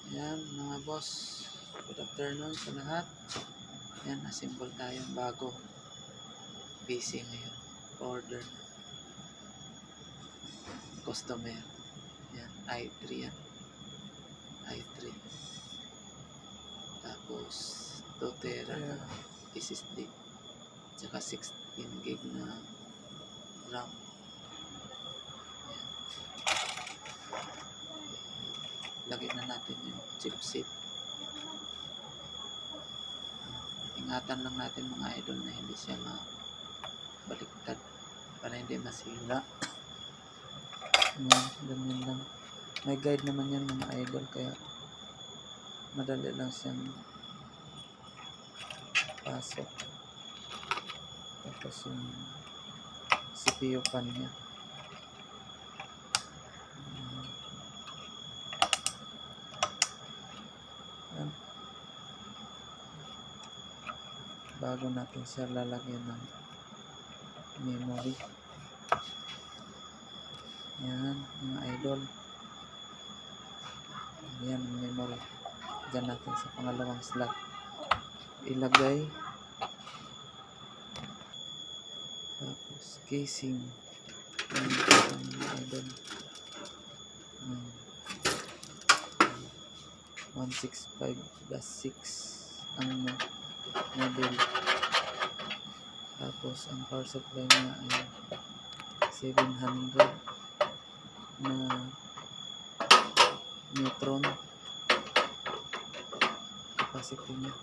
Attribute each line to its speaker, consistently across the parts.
Speaker 1: Ayan mga boss, good afternoon sa lahat. Ayan, assemble tayong bago PC ngayon. Order na customer. Ayan, i3 yan. i3. Tapos 2 tera na SSD. Tsaka 16 gig na RAM. Ayan. Lagyan na natin yung chipset. Ingatan lang natin mga idol na hindi siya mabaliktad para hindi masira. Ayan, ganyan lang. May guide naman yan mga idol, kaya madali lang siyang pasok. Tapos yung CPU pan niya. Ayan. Bago natin siya lalagyan ng memory. Yan mga idol. Yan ang memory. Diyan natin sa pangalawang slot ilagay. Tapos casing. Yan mga idol. 165+6 ang model. Tapos ang power supply niya ay 700 na neutron capacity niya.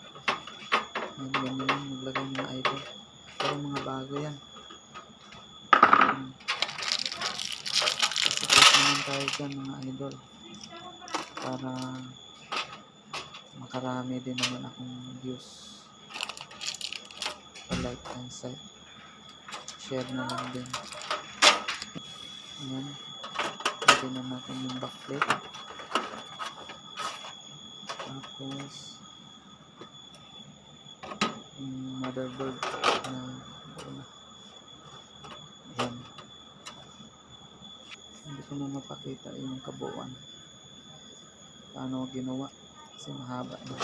Speaker 1: Ganyan lang maglagay mga idol, pero mga bago yan. Kasi naman tayo dyan mga idol para makarami din naman akong views. Pa-like and share na lang din. Ayan, pwede na natin yung backplate. Tapos yung motherboard na ayan. Hindi ko na mapakita yung kabuuan paano ginawa kasi mahaba na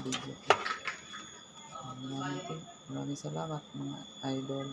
Speaker 1: video. Maraming salamat mga idol.